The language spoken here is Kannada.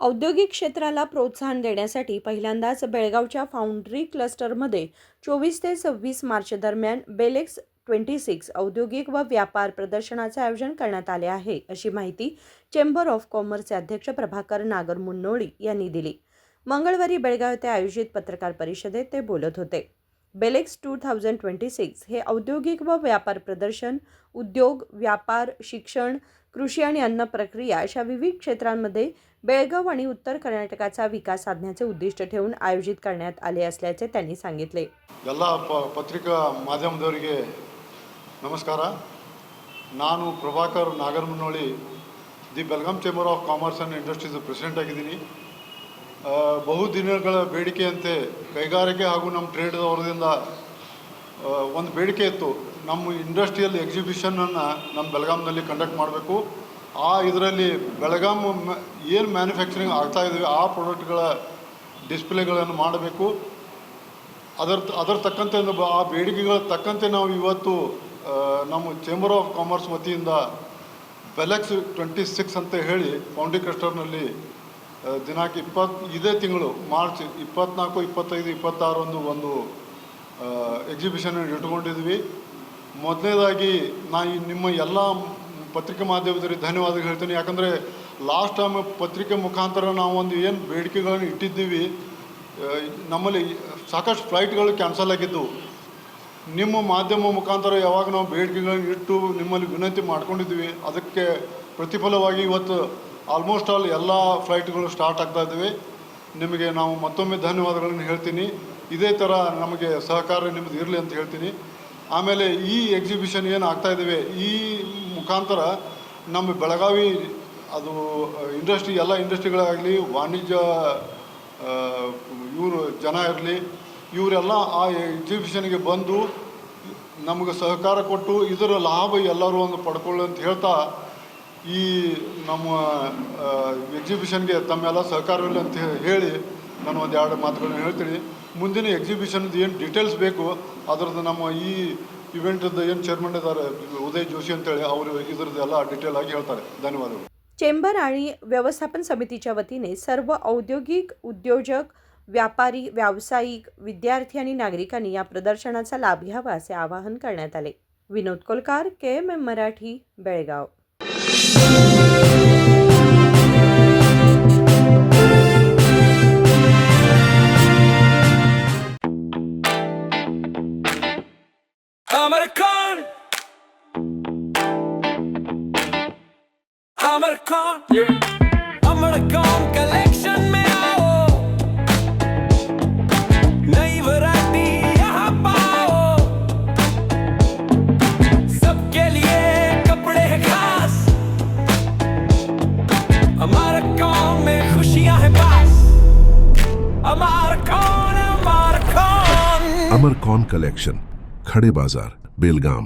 औद्योगिक क्षेत्राला प्रोत्साहन देण्यासाठी पहिल्यांदाच बेळगावच्या फाउंड्री क्लस्टरमध्ये 24 ते 26 मार्च दरम्यान बेलेक्स 26 औद्योगिक व व्यापार प्रदर्शनाचे आयोजन करण्यात आले आहे, अशी माहिती चेंबर ऑफ कॉमर्सचे अध्यक्ष प्रभाकर नागरमुन्नोळी यांनी दिली. मंगळवारी बेळगाव येथे आयोजित पत्रकार परिषदेत ते बोलत होते. बेलेक्स 2026 हे औद्योगिक व व्यापार प्रदर्शन उद्योग, व्यापार, शिक्षण, कृषी आणि अन्न प्रक्रिया अशा विविध क्षेत्रांमध्ये बेळगाव आणि उत्तर कर्नाटकाचा विकास साधण्याचे उद्दिष्ट ठेवून आयोजित करण्यात आले असल्याचे त्यांनी सांगितले. ಎಲ್ಲ ಪತ್ರಿಕಾ ಮಾಧ್ಯಮದವರಿಗೆ ನಮಸ್ಕಾರ. ನಾನು Prabhakar Nagaramunnoli the Belgaum chamber of commerce and industries president ಆಗಿದ್ದೀನಿ. ಬಹುದಿನಗಳ ಬೇಡಿಕೆಯಂತೆ ಕೈಗಾರಿಕೆ ಹಾಗೂ ನಮ್ಮ ಟ್ರೇಡ್ದವರದಿಂದ ಒಂದು ಬೇಡಿಕೆ ಇತ್ತು, ನಮ್ಮ ಇಂಡಸ್ಟ್ರಿಯಲ್ ಎಕ್ಸಿಬಿಷನನ್ನು ನಮ್ಮ ಬೆಳಗಾಂನಲ್ಲಿ ಕಂಡಕ್ಟ್ ಮಾಡಬೇಕು. ಇದರಲ್ಲಿ ಬೆಳಗಾಂ ಏನು ಮ್ಯಾನುಫ್ಯಾಕ್ಚರಿಂಗ್ ಆಗ್ತಾಯಿದ್ದೀವಿ ಆ ಪ್ರಾಡಕ್ಟ್ಗಳ ಡಿಸ್ಪ್ಲೇಗಳನ್ನು ಮಾಡಬೇಕು. ಅದರ ತಕ್ಕಂತೆ ಆ ಬೇಡಿಕೆಗಳ ತಕ್ಕಂತೆ ನಾವು ಇವತ್ತು ನಮ್ಮ ಚೇಂಬರ್ ಆಫ್ ಕಾಮರ್ಸ್ ವತಿಯಿಂದ ಬೆಲೆಕ್ಸ್ 26 ಅಂತ ಹೇಳಿ ಫೌಂಡ್ರಿ ಕ್ಲಸ್ಟರ್ನಲ್ಲಿ ದಿನಾಂಕ ಇದೇ ತಿಂಗಳು ಮಾರ್ಚ್ 24, 25, 26 ಒಂದು ಎಕ್ಸಿಬಿಷನ್ ಇಟ್ಕೊಂಡಿದ್ವಿ. ಮೊದಲನೇದಾಗಿ ನಿಮ್ಮ ಎಲ್ಲ ಪತ್ರಿಕೆ ಮಾಧ್ಯಮದವರಿಗೆ ಧನ್ಯವಾದ ಹೇಳ್ತೀನಿ. ಯಾಕಂದರೆ ಲಾಸ್ಟ್ ಟೈಮ್ ಪತ್ರಿಕೆ ಮುಖಾಂತರ ನಾವು ಒಂದು ಏನು ಬೇಡಿಕೆಗಳನ್ನು ಇಟ್ಟಿದ್ದೀವಿ, ನಮ್ಮಲ್ಲಿ ಸಾಕಷ್ಟು ಫ್ಲೈಟ್ಗಳು ಕ್ಯಾನ್ಸಲ್ ಆಗಿದ್ದವು. ನಿಮ್ಮ ಮಾಧ್ಯಮ ಮುಖಾಂತರ ಯಾವಾಗ ನಾವು ಬೇಡಿಕೆಗಳನ್ನು ಇಟ್ಟು ನಿಮ್ಮಲ್ಲಿ ವಿನಂತಿ ಮಾಡ್ಕೊಂಡಿದ್ವಿ, ಅದಕ್ಕೆ ಪ್ರತಿಫಲವಾಗಿ ಇವತ್ತು ಆಲ್ಮೋಸ್ಟ್ ಆಲ್ ಎಲ್ಲ ಫ್ಲೈಟ್ಗಳು ಸ್ಟಾರ್ಟ್ ಆಗ್ತಾಯಿದ್ದಾವೆ. ನಿಮಗೆ ನಾವು ಮತ್ತೊಮ್ಮೆ ಧನ್ಯವಾದಗಳನ್ನು ಹೇಳ್ತೀನಿ. ಇದೇ ಥರ ನಮಗೆ ಸಹಕಾರ ನಿಮ್ಮದು ಇರಲಿ ಅಂತ ಹೇಳ್ತೀನಿ. ಆಮೇಲೆ ಈ ಎಕ್ಸಿಬಿಷನ್ ಏನು ಆಗ್ತಾಯಿದ್ದೇವೆ, ಈ ಮುಖಾಂತರ ನಮ್ಮ ಬೆಳಗಾವಿ ಅದು ಇಂಡಸ್ಟ್ರಿ ಎಲ್ಲ ಇಂಡಸ್ಟ್ರಿಗಳಾಗಲಿ, ವಾಣಿಜ್ಯ ಇವರು ಜನ ಇರಲಿ, ಇವರೆಲ್ಲ ಆ ಎಕ್ಸಿಬಿಷನ್ಗೆ ಬಂದು ನಮಗೆ ಸಹಕಾರ ಕೊಟ್ಟು ಇದರ ಲಾಭ ಎಲ್ಲರೂ ಒಂದು ಪಡ್ಕೊಳ್ಳಿ ಅಂತ ಹೇಳ್ತಾ ಈ ನಮ್ಮ ಎಕ್ಸಿಬಿಷನ್ಗೆ ತಮ್ಮೆಲ್ಲ ಸಹಕಾರವಿಲ್ಲ ಅಂತ ಹೇಳಿ ನಾನು ಒಂದು ಎರಡು ಮಾತುಗಳನ್ನ ಹೇಳ್ತೀನಿ. ಮುಂದಿನ ಎಕ್ಸಿಬಿಷನ್ದು ಏನು ಡೀಟೇಲ್ಸ್ ಬೇಕು ಅದರದ್ದು ನಮ್ಮ ಈ ಇವೆಂಟದ್ದು ಏನು ಚೇರ್ಮನ್ ಇದ್ದಾರೆ ಉದಯ್ ಜೋಶಿ ಅಂತೇಳಿ ಅವರು ಇದರದ್ದು ಎಲ್ಲ डिटेल ಆಗಿ ಹೇಳ್ತಾರೆ. ಧನ್ಯವಾದಗಳು. चेंबर आणि व्यवस्थापन समितीच्या वतीने सर्व औद्योगिक उद्योजक, व्यापारी, व्यावसायिक, विद्यार्थी आणि नागरिकांनी या प्रदर्शनाचा लाभ घ्यावा असे आवाहन करण्यात आले. विनोद कोलकार, KMM मराठी, बेळगाव. अमरकॉन कलेक्शन में आओ, नई वैरायटी यहाँ पाओ, सबके लिए कपड़े हैं खास, अमरकॉन में खुशियाँ हैं पास, अमरकॉन। अमरकॉन कलेक्शन, खड़े बाजार, बेलगाम.